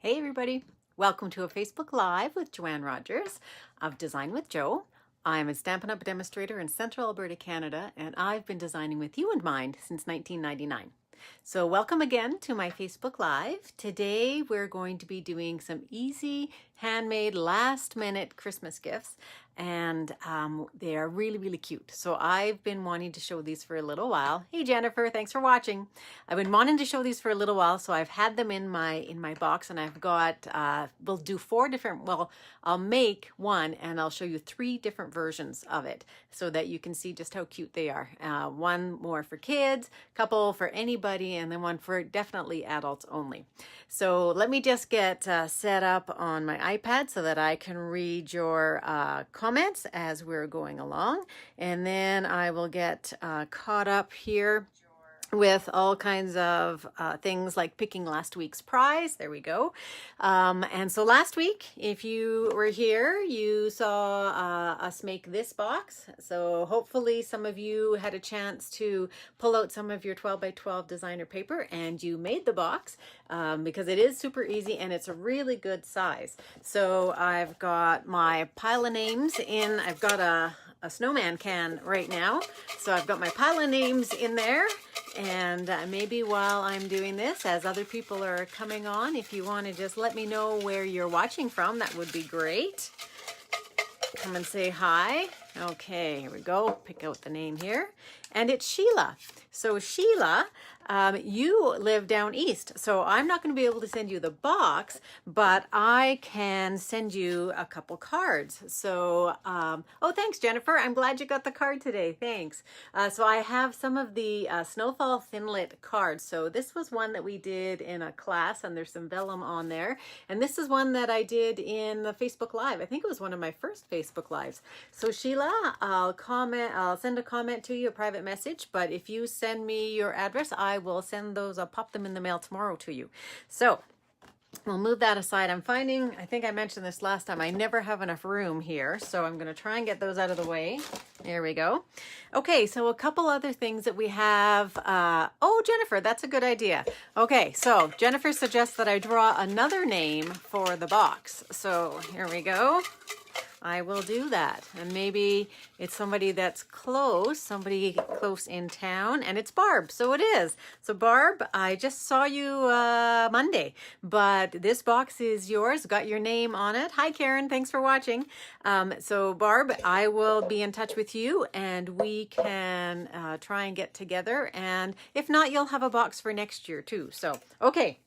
Hey everybody, welcome to a Facebook Live with Joanne Rogers of Design with Jo. I'm a Stampin' Up! Demonstrator in Central Alberta, Canada, and I've been designing with you in mind since 1999. So welcome again to my Facebook Live. Today we're going to be doing some easy, handmade, last-minute Christmas gifts, and they are really cute. So I've been wanting to show these for a little while. Hey Jennifer, thanks for watching. I've been wanting to show these for a little while, so I've had them in my box, and I've got we'll do four different. Well, I'll make one, and I'll show you three different versions of it, so that you can see just how cute they are. One more for kids, couple for anybody, and then one for definitely adults only. So let me just get set up on my iPad so that I can read your comments as we're going along, and then I will get caught up here with all kinds of things like picking last week's prize. There we go. And so last week, if you were here, you saw us make this box. So hopefully some of you had a chance to pull out some of your 12 by 12 designer paper and you made the box because it is super easy and it's a really good size. So I've got my pile of names in. I've got a snowman can right now. So I've got my pile of names in there. And maybe while I'm doing this, as other people are coming on, if you want to just let me know where you're watching from, that would be great. Come and say hi. Okay, here we go. Pick out the name here. And it's Sheila. So Sheila, you live down east. So I'm not going to be able to send you the box, but I can send you a couple cards. So, oh, thanks, Jennifer. I'm glad you got the card today. Thanks. So I have some of the Snowfall Thinlit cards. So this was one that we did in a class, and there's some vellum on there. And this is one that I did in the Facebook Live. I think it was one of my first Facebook Lives. So Sheila, I'll send a comment to you, a private message, but if you send me your address, I will send those, I'll pop them in the mail tomorrow to you. So we'll move that aside. I'm finding, I think I mentioned this last time, I never have enough room here, so I'm going to try and get those out of the way. There we go. Okay, so a couple other things that we have. Oh, Jennifer, that's a good idea. Okay, so Jennifer suggests that I draw another name for the box. So here we go. I will do that. And maybe it's somebody that's close, somebody close in town, and it's Barb. So it is. So Barb, I just saw you Monday, but this box is yours, got your name on it. Hi, Karen. Thanks for watching. So Barb, I will be in touch with you and we can try and get together. And if not, you'll have a box for next year too. So, okay.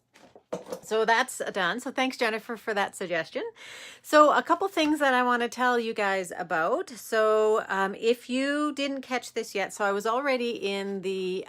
So that's done. So thanks, Jennifer, for that suggestion. So a couple things that I want to tell you guys about. So if you didn't catch this yet, so I was already in the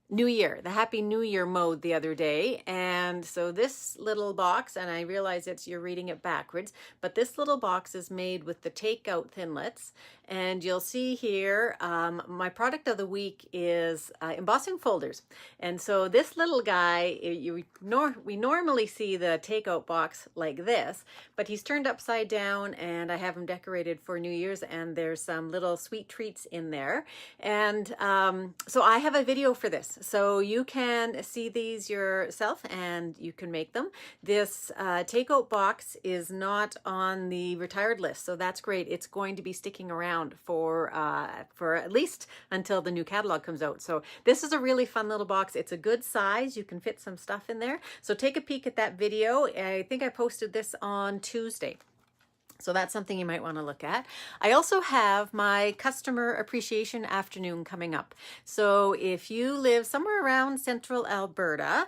New Year, the Happy New Year mode the other day. And so this little box, and I realize you're reading it backwards, but this little box is made with the takeout Thinlits. And you'll see here, my product of the week is embossing folders. And so this little guy, we normally see the takeout box like this, but he's turned upside down, and I have him decorated for New Year's, and there's some little sweet treats in there. And so I have a video for this. So you can see these yourself and you can make them. This takeout box is not on the retired list, so that's great. It's going to be sticking around for at least until the new catalog comes out. So this is a really fun little box. It's a good size. You can fit some stuff in there. So take a peek at that video. I think I posted this on Tuesday. So that's something you might want to look at. I also have my customer appreciation afternoon coming up. So if you live somewhere around Central Alberta,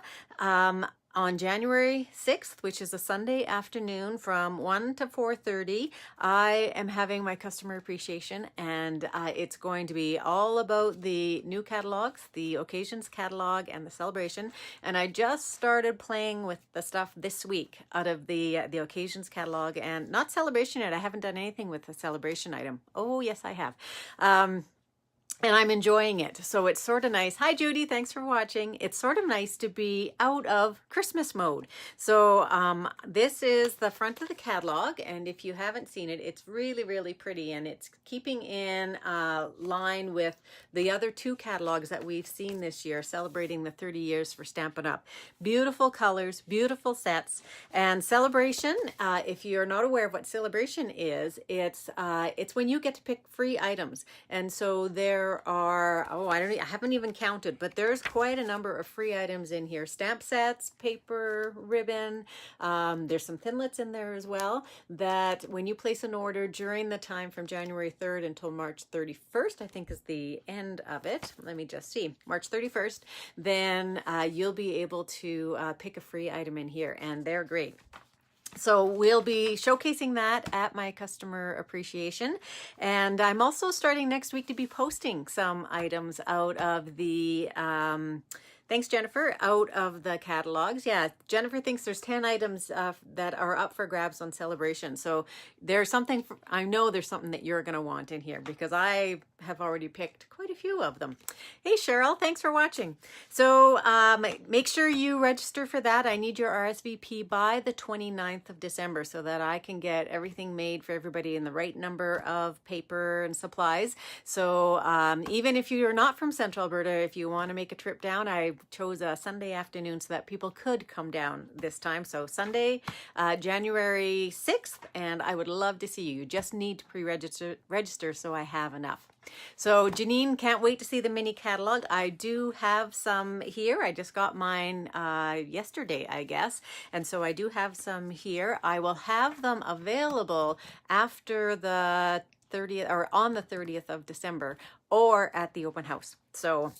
on January 6th, which is a Sunday afternoon from 1 to 4:30, I am having my customer appreciation, and it's going to be all about the new catalogs, the occasions catalog and the celebration. And I just started playing with the stuff this week out of the occasions catalog, and not celebration yet. I haven't done anything with the celebration item. Oh, yes, I have. and I'm enjoying it. So it's sort of nice. Hi, Judy. Thanks for watching. It's sort of nice to be out of Christmas mode. So this is the front of the catalog. And if you haven't seen it, it's really, really pretty. And it's keeping in line with the other two catalogs that we've seen this year, celebrating the 30 years for Stampin' Up. Beautiful colors, beautiful sets. And Celebration, if you're not aware of what Celebration is, it's when you get to pick free items. And so there are, I haven't even counted, but there's quite a number of free items in here. Stamp sets, paper, ribbon. There's some thinlits in there as well, that when you place an order during the time from January 3rd until March 31st, I think is the end of it. Let me just see. March 31st, then you'll be able to pick a free item in here, and they're great. So we'll be showcasing that at my customer appreciation. And I'm also starting next week to be posting some items out of the, thanks Jennifer, out of the catalogs. Yeah, Jennifer thinks there's 10 items that are up for grabs on Celebration. So there's something, I know there's something that you're going to want in here, because I have already picked quite a few of them. Hey Cheryl, thanks for watching. So make sure you register for that. I need your RSVP by the 29th of December so that I can get everything made for everybody in the right number of paper and supplies. So even if you're not from Central Alberta, if you want to make a trip down, I chose a Sunday afternoon so that people could come down this time. So Sunday, January 6th, and I would love to see you. You just need to pre-register so I have enough. So Janine, can't wait to see the mini catalog. I do have some here. I just got mine yesterday, I guess. And so I do have some here. I will have them available after the 30th, or on the 30th of December, or at the open house. So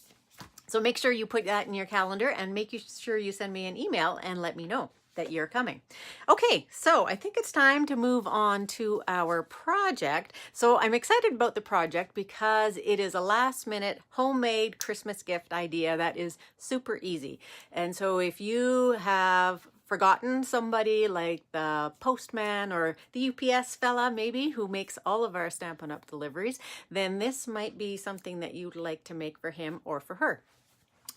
make sure you put that in your calendar, and make sure you send me an email and let me know that you're coming. Okay, so I think it's time to move on to our project. So I'm excited about the project because it is a last minute homemade Christmas gift idea that is super easy. And so if you have forgotten somebody like the postman or the UPS fella maybe, who makes all of our Stampin' Up! Deliveries, then this might be something that you'd like to make for him or for her.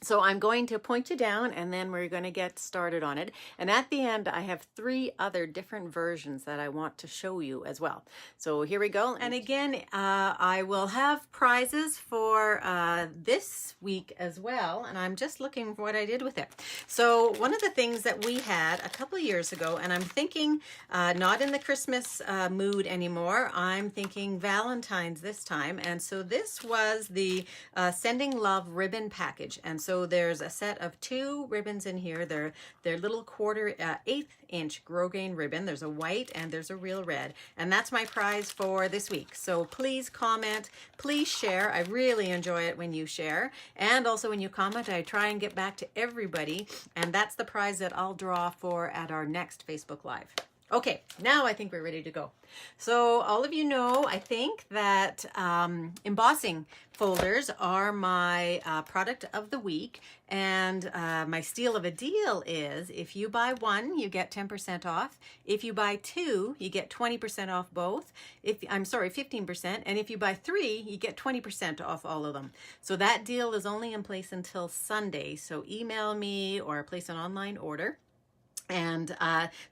So I'm going to point you down, and then we're going to get started on it. And at the end, I have 3 other different versions that I want to show you as well. So here we go. And again, I will have prizes for this week as well. And I'm just looking for what I did with it. So one of the things that we had a couple of years ago, and I'm thinking not in the Christmas mood anymore, I'm thinking Valentine's this time. And so this was the Sending Love ribbon package. And so there's a set of 2 ribbons in here. They're little 1/4 inch grosgrain ribbon. There's a white and there's a real red. And that's my prize for this week. So please comment, please share. I really enjoy it when you share. And also when you comment, I try and get back to everybody. And that's the prize that I'll draw for at our next Facebook Live. Okay, now I think we're ready to go. So all of you know, I think, that embossing folders are my product of the week. And my steal of a deal is, if you buy 1, you get 10% off. If you buy 2, you get 20% off both. 15%. And if you buy 3, you get 20% off all of them. So that deal is only in place until Sunday. So email me or place an online order. And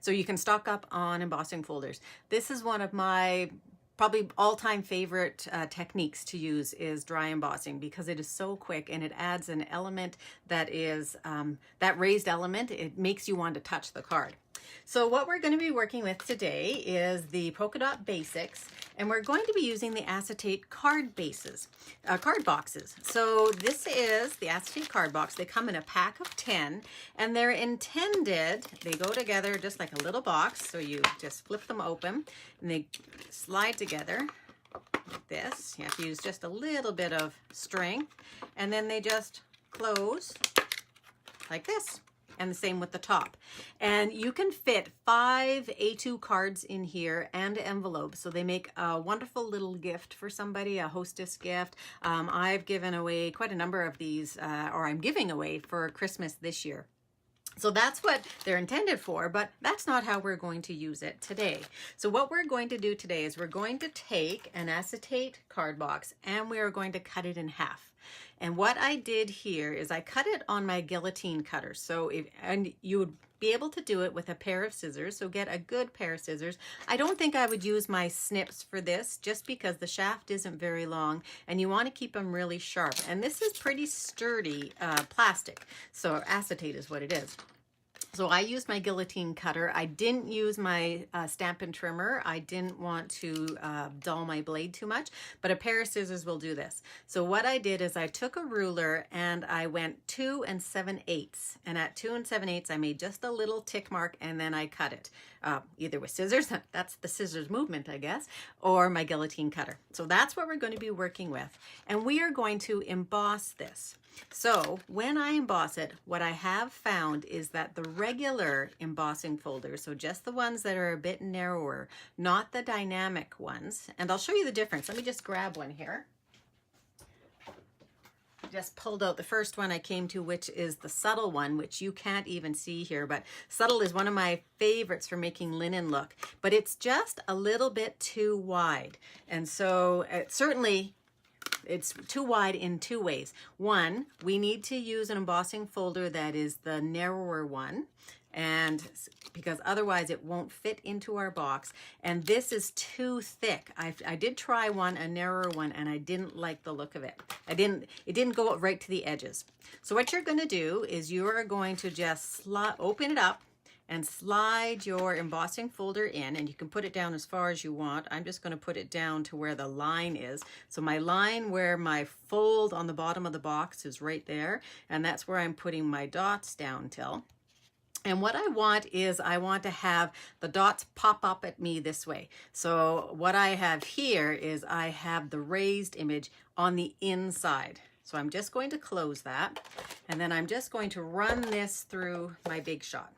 so you can stock up on embossing folders. This is one of my probably all-time favorite techniques to use, is dry embossing, because it is so quick and it adds an element that is that raised element. It makes you want to touch the card. So what we're going to be working with today is the Polka Dot Basics, and we're going to be using the acetate card boxes. So this is the acetate card box. They come in a pack of 10, and they're intended, they go together just like a little box. So you just flip them open and they slide together like this. You have to use just a little bit of strength, and then they just close like this. And the same with the top. And you can fit 5 A2 cards in here and envelopes. So they make a wonderful little gift for somebody, a hostess gift. I've given away quite a number of these, or I'm giving away for Christmas this year. So that's what they're intended for, but that's not how we're going to use it today. So what we're going to do today is we're going to take an acetate card box and we are going to cut it in half. And what I did here is I cut it on my guillotine cutter. So and you would be able to do it with a pair of scissors. So get a good pair of scissors. I don't think I would use my snips for this just because the shaft isn't very long and you want to keep them really sharp. And this is pretty sturdy plastic. So acetate is what it is. So I used my guillotine cutter. I didn't use my Stampin' Trimmer. I didn't want to dull my blade too much, but a pair of scissors will do this. So what I did is I took a ruler and I went 2 7/8. And at 2 7/8, I made just a little tick mark and then I cut it. Either with scissors, that's the scissors movement, I guess, or my guillotine cutter. So that's what we're going to be working with. And we are going to emboss this. So when I emboss it, what I have found is that the regular embossing folders, so just the ones that are a bit narrower, not the dynamic ones, and I'll show you the difference. Let me just grab one here. Just pulled out the first one I came to, which is the subtle one, which you can't even see here, but subtle is one of my favorites for making linen look, but it's just a little bit too wide. And so it's too wide in two ways. One, we need to use an embossing folder that is the narrower one, and because otherwise it won't fit into our box. And this is too thick. I did try a narrower one, and I didn't like the look of it. It didn't go right to the edges. So what you're going to do is you are going to just open it up and slide your embossing folder in, and you can put it down as far as you want. I'm just going to put it down to where the line is. So my line where my fold on the bottom of the box is right there, and that's where I'm putting my dots down till. And what I want is I want to have the dots pop up at me this way. So what I have here is I have the raised image on the inside. So I'm just going to close that, and then I'm just going to run this through my Big Shot.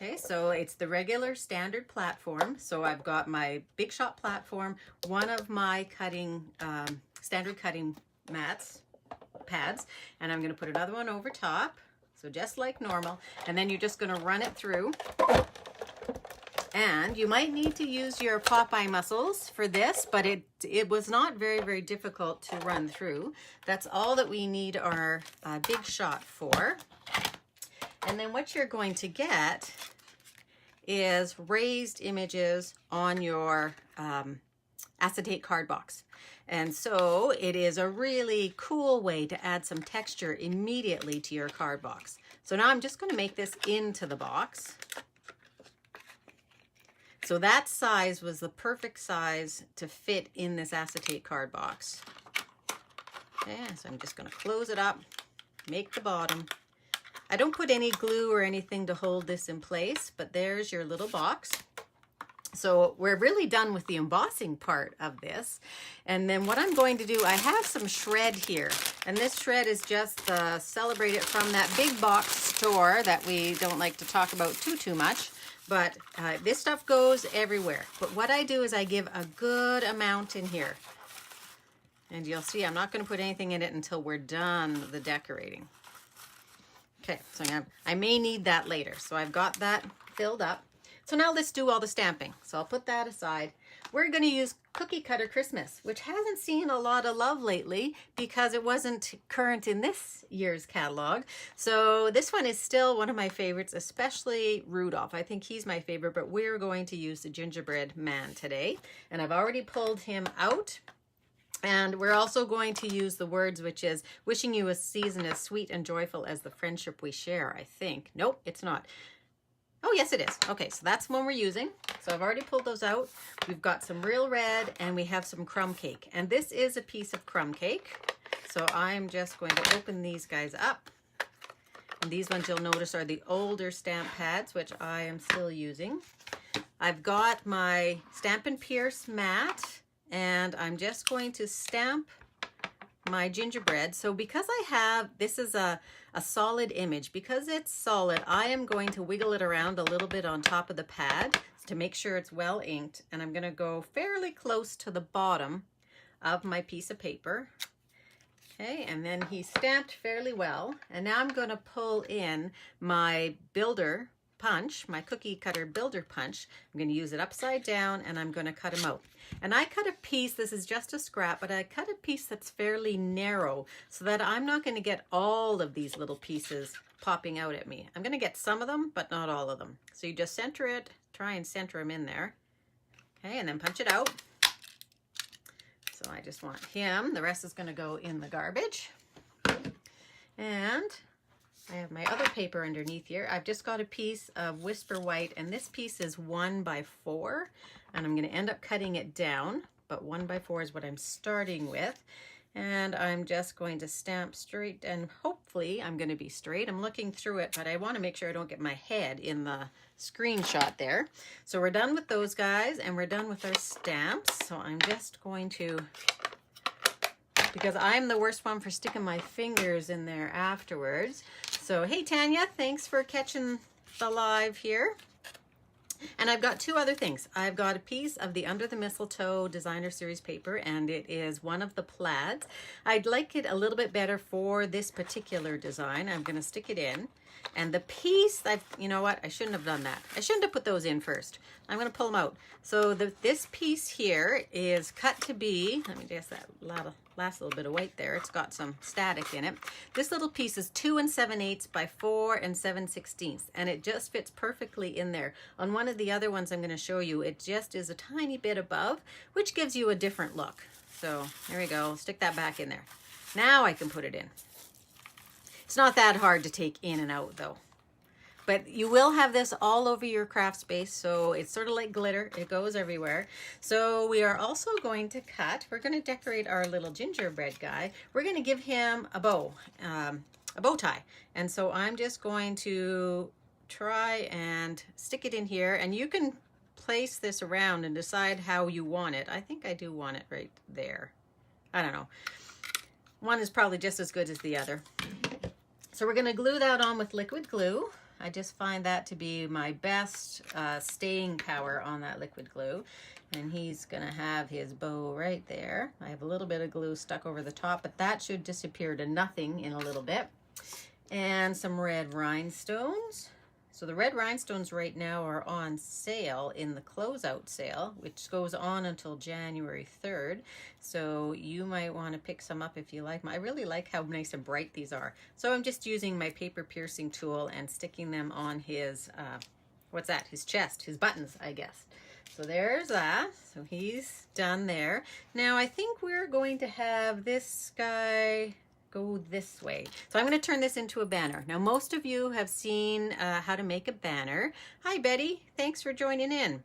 Okay, so it's the regular standard platform. So I've got my Big Shot platform, one of my standard cutting pads, and I'm going to put another one over top. So just like normal, and then you're just going to run it through. And you might need to use your Popeye muscles for this, but it was not very, very difficult to run through. That's all that we need our Big Shot for. And then what you're going to get is raised images on your acetate card box. And so it is a really cool way to add some texture immediately to your card box. So now I'm just going to make this into the box. So that size was the perfect size to fit in this acetate card box. Okay, so I'm just going to close it up, make the bottom. I don't put any glue or anything to hold this in place, but there's your little box. So we're really done with the embossing part of this. And then what I'm going to do, I have some shred here. And this shred is just Celebrate It from that big box store that we don't like to talk about too much. But this stuff goes everywhere. But what I do is I give a good amount in here. And you'll see I'm not going to put anything in it until we're done the decorating. Okay, so I may need that later. So I've got that filled up. So now let's do all the stamping. So I'll put that aside. We're going to use Cookie Cutter Christmas, which hasn't seen a lot of love lately because it wasn't current in this year's catalog. So this one is still one of my favorites, especially Rudolph. I think he's my favorite, but we're going to use the Gingerbread Man today. And I've already pulled him out. And we're also going to use the words, which is wishing you a season as sweet and joyful as the friendship we share, I think. Nope, it's not. Oh, yes, it is. Okay, so that's the one we're using. So I've already pulled those out. We've got some real red and we have some crumb cake. And this is a piece of crumb cake. So I'm just going to open these guys up. And these ones you'll notice are the older stamp pads, which I am still using. I've got my Stampin' Pierce mat, and I'm just going to stamp my gingerbread. So because this is a solid image, because it's solid, I am going to wiggle it around a little bit on top of the pad to make sure it's well inked. And I'm going to go fairly close to the bottom of my piece of paper. Okay, and then he stamped fairly well. And now I'm going to pull in my builder punch, my cookie cutter builder punch. I'm going to use it upside down and I'm going to cut him out. And I cut a piece, this is just a scrap, but I cut a piece that's fairly narrow so that I'm not going to get all of these little pieces popping out at me. I'm going to get some of them, but not all of them. So you just center it, try and center them in there. Okay, and then punch it out. So I just want him. The rest is going to go in the garbage. And I have my other paper underneath here. I've just got a piece of Whisper White, and this piece is 1 by 4, and I'm going to end up cutting it down, but 1 by 4 is what I'm starting with. And I'm just going to stamp straight, and hopefully I'm going to be straight. I'm looking through it, but I want to make sure I don't get my head in the screenshot there. So we're done with those guys, and we're done with our stamps. So I'm just going to, because I'm the worst one for sticking my fingers in there afterwards. So hey Tanya, thanks for catching the live here. And I've got 2 other things. I've got a piece of the Under the Mistletoe Designer Series paper, and it is one of the plaids. I'd like it a little bit better for this particular design. I'm going to stick it in. And the piece, you know what? I shouldn't have done that. I shouldn't have put those in first. I'm going to pull them out. So this piece here is cut to be, let me guess that last little bit of white there. It's got some static in it. This little piece is 2 7/8 by 4 7/16, and it just fits perfectly in there. On one of the other ones I'm going to show you, it just is a tiny bit above, which gives you a different look. So there we go. Stick that back in there. Now I can put it in. It's not that hard to take in and out though. But you will have this all over your craft space, so it's sort of like glitter. It goes everywhere. So we are also going to cut, we're going to decorate our little gingerbread guy. We're going to give him a bow tie. And so I'm just going to try and stick it in here, and you can place this around and decide how you want it. I think I do want it right there. I don't know. One is probably just as good as the other. So we're going to glue that on with liquid glue. I just find that to be my best staying power on that liquid glue. And he's going to have his bow right there. I have a little bit of glue stuck over the top, but that should disappear to nothing in a little bit. And some red rhinestones. So the red rhinestones right now are on sale in the closeout sale, which goes on until January 3rd. So you might want to pick some up if you like them. I really like how nice and bright these are. So I'm just using my paper piercing tool and sticking them on his, what's that? His chest, his buttons, I guess. So there's that. So he's done there. Now I think we're going to have this guy go this way. So I'm going to turn this into a banner. Now most of you have seen how to make a banner. Hi Betty, thanks for joining in.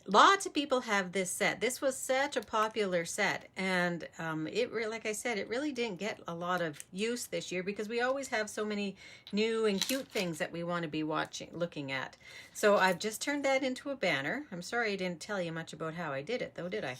Lots of people have this set. This was such a popular set, and like I said, it really didn't get a lot of use this year because we always have so many new and cute things that we want to be looking at. So I've just turned that into a banner. I'm sorry I didn't tell you much about how I did it though, did I?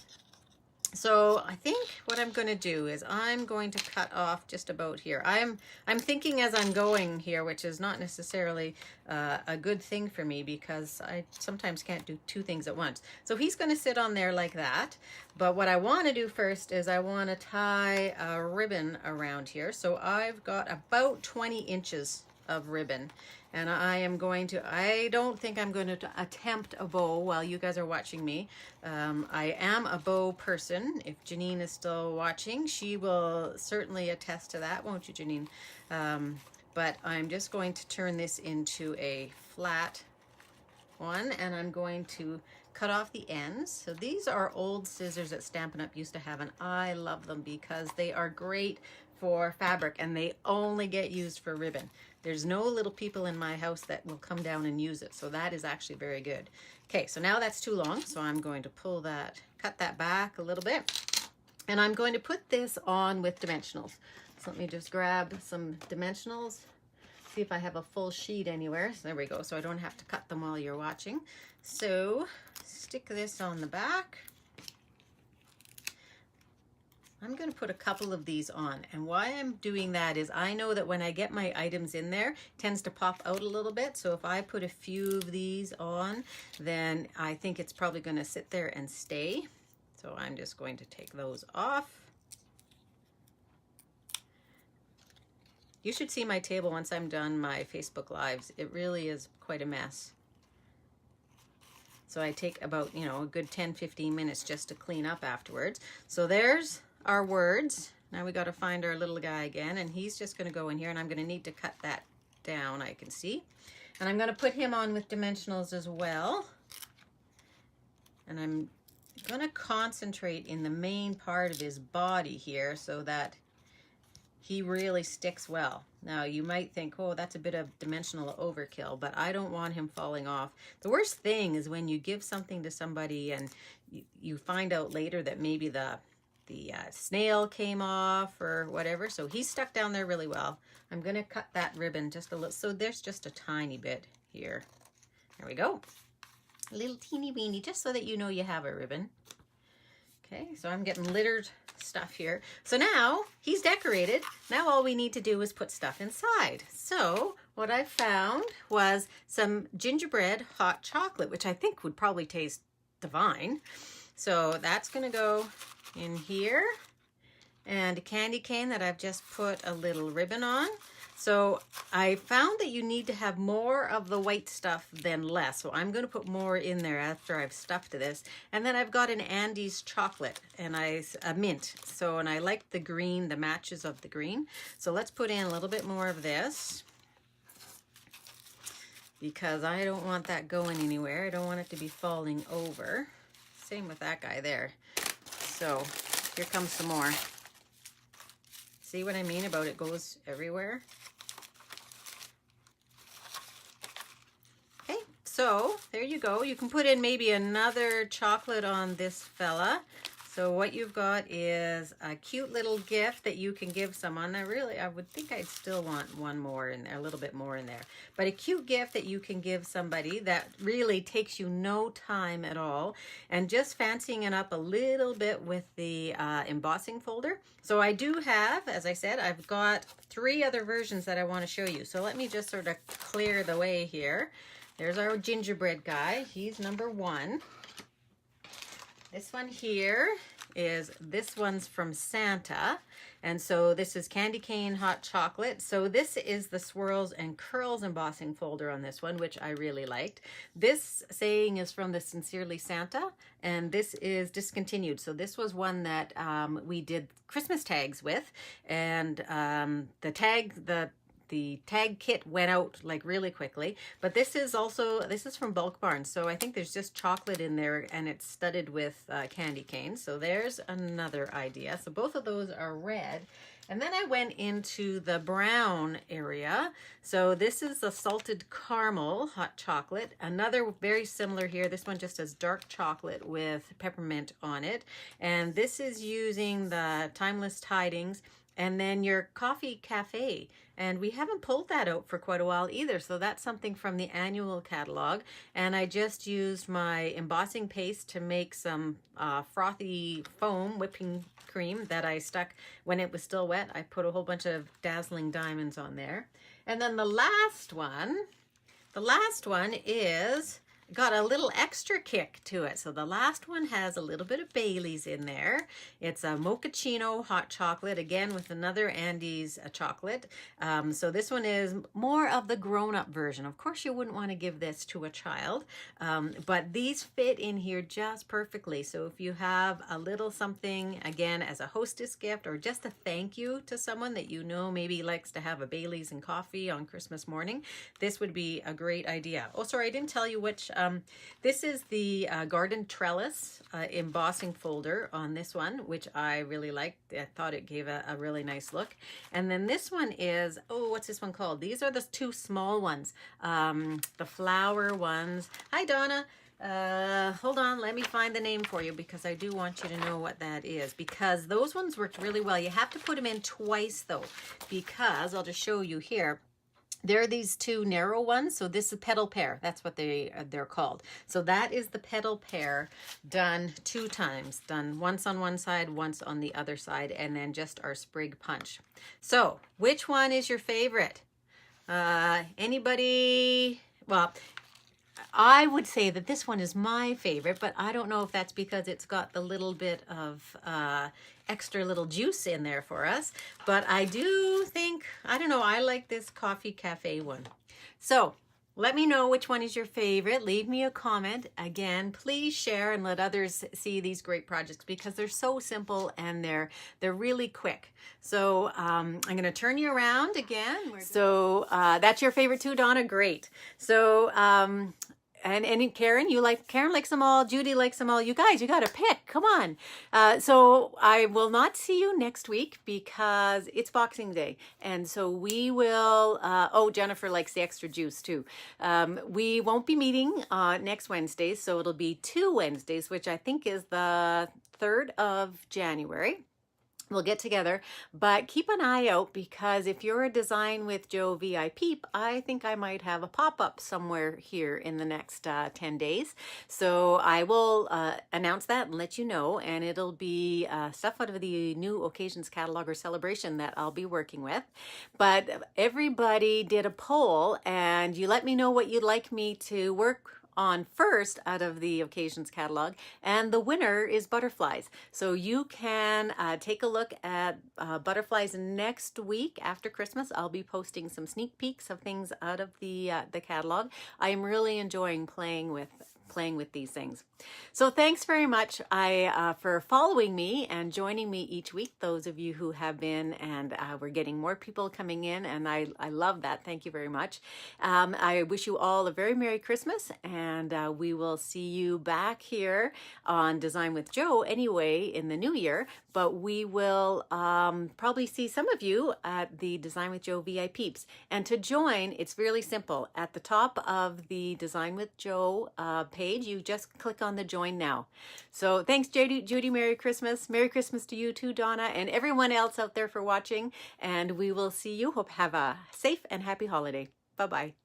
So I think what I'm going to do is I'm going to cut off just about here. I'm thinking as I'm going here, which is not necessarily a good thing for me because I sometimes can't do 2 things at once. So he's going to sit on there like that. But what I want to do first is I want to tie a ribbon around here. So I've got about 20 inches of ribbon. And I don't think I'm going to attempt a bow while you guys are watching me. I am a bow person. If Janine is still watching, she will certainly attest to that, won't you, Janine? But I'm just going to turn this into a flat one, and I'm going to cut off the ends. So these are old scissors that Stampin' Up! Used to have, and I love them because they are great for fabric, and they only get used for ribbon. There's no little people in my house that will come down and use it, so that is actually very good. Okay, so now that's too long, so I'm going to cut that back a little bit, and I'm going to put this on with dimensionals. So let me just grab some dimensionals, see if I have a full sheet anywhere. So there we go, so I don't have to cut them while you're watching. So stick this on the back. I'm going to put a couple of these on, and why I'm doing that is I know that when I get my items in there, it tends to pop out a little bit. So if I put a few of these on, then I think it's probably going to sit there and stay. So I'm just going to take those off. You should see my table once I'm done my Facebook Lives. It really is quite a mess. So I take about, you know, a good 10-15 minutes just to clean up afterwards. So there's our words. Now we got to find our little guy again, and he's just going to go in here, and I'm going to need to cut that down, I can see. And I'm going to put him on with dimensionals as well. And I'm going to concentrate in the main part of his body here so that he really sticks well. Now you might think, oh, that's a bit of dimensional overkill, but I don't want him falling off. The worst thing is when you give something to somebody and you find out later that maybe the snail came off or whatever. So he's stuck down there really well. I'm going to cut that ribbon just a little. So there's just a tiny bit here. There we go. A little teeny weeny, just so that you know you have a ribbon. Okay, so I'm getting littered stuff here. So now he's decorated. Now all we need to do is put stuff inside. So what I found was some gingerbread hot chocolate, which I think would probably taste divine. So that's going to go in here. And a candy cane that I've just put a little ribbon on. So I found that you need to have more of the white stuff than less. So I'm going to put more in there after I've stuffed this. And then I've got an Andes chocolate and a mint. So, and I like the green, the matches of the green. So let's put in a little bit more of this because I don't want that going anywhere. I don't want it to be falling over. Same with that guy there. So here comes some more. See what I mean about it goes everywhere? Okay, so there you go. You can put in maybe another chocolate on this fella. So what you've got is a cute little gift that you can give someone. I would think I'd still want one more in there, a little bit more in there. But a cute gift that you can give somebody that really takes you no time at all. And just fancying it up a little bit with the embossing folder. So I do have, as I said, I've got 3 other versions that I want to show you. So let me just sort of clear the way here. There's our gingerbread guy. He's number 1. This one here this one's from Santa. And so this is candy cane hot chocolate. So this is the swirls and curls embossing folder on this one, which I really liked. This saying is from the Sincerely Santa, and this is discontinued. So this was one that we did Christmas tags with, and the tag kit went out like really quickly, but this is from Bulk Barn. So I think there's just chocolate in there and it's studded with candy cane. So there's another idea. So both of those are red. And then I went into the brown area. So this is the salted caramel hot chocolate. Another very similar here. This one just has dark chocolate with peppermint on it. And this is using the Timeless Tidings and then your coffee cafe. And we haven't pulled that out for quite a while either. So that's something from the annual catalog. And I just used my embossing paste to make some frothy foam whipping cream that I stuck when it was still wet. I put a whole bunch of dazzling diamonds on there. And then the last one is got a little extra kick to it. So the last one has a little bit of Bailey's in there. It's a mochaccino hot chocolate, again with another Andes chocolate. So this one is more of the grown-up version. Of course, you wouldn't want to give this to a child, but these fit in here just perfectly. So if you have a little something, again, as a hostess gift or just a thank you to someone that you know maybe likes to have a Bailey's and coffee on Christmas morning, this would be a great idea. Oh, sorry, I didn't tell you which. This is the garden trellis embossing folder on this one, which I really liked. I thought it gave a really nice look. And then this one is, oh, what's this one called? These are the 2 small ones, the flower ones. Hi, Donna. Hold on, let me find the name for you because I do want you to know what that is, because those ones worked really well. You have to put them in twice though, because I'll just show you here. There are these 2 narrow ones. So this is petal pear. That's what they're called. So that is the petal pear done 2 times. Done once on one side, once on the other side, and then just our sprig punch. So which one is your favorite? Anybody? Well, I would say that this one is my favorite, but I don't know if that's because it's got the little bit of extra little juice in there for us. But I do think, I don't know, I like this coffee cafe one. So let me know which one is your favorite. Leave me a comment. Again, please share and let others see these great projects because they're so simple and they're really quick. So I'm going to turn you around again. So that's your favorite too, Donna? Great. So and Karen, Karen likes them all. Judy likes them all. You guys, you got to pick. Come on. So I will not see you next week because it's Boxing Day, and so we will. Oh, Jennifer likes the extra juice too. We won't be meeting next Wednesday, so it'll be 2 Wednesdays, which I think is the 3rd of January. We'll get together, but keep an eye out because if you're a Design with Joe VIP, I think I might have a pop-up somewhere here in the next 10 days. So I will announce that and let you know, and it'll be stuff out of the new occasions catalog or celebration that I'll be working with. But everybody did a poll and you let me know what you'd like me to work on first out of the occasions catalog, and the winner is butterflies. So you can take a look at butterflies next week after Christmas. I'll be posting some sneak peeks of things out of the catalog. I am really enjoying playing with these things. So thanks very much for following me and joining me each week, those of you who have been, and we're getting more people coming in, and I love that. Thank you very much. I wish you all a very Merry Christmas, and we will see you back here on Design with Joe anyway in the new year, but we will probably see some of you at the Design with Joe VIPs. And to join, it's really simple. At the top of the Design with Joe page, you just click on the Join Now. So thanks, Judy. Merry Christmas. Merry Christmas to you too, Donna, and everyone else out there for watching. And we will see you. Hope have a safe and happy holiday. Bye-bye.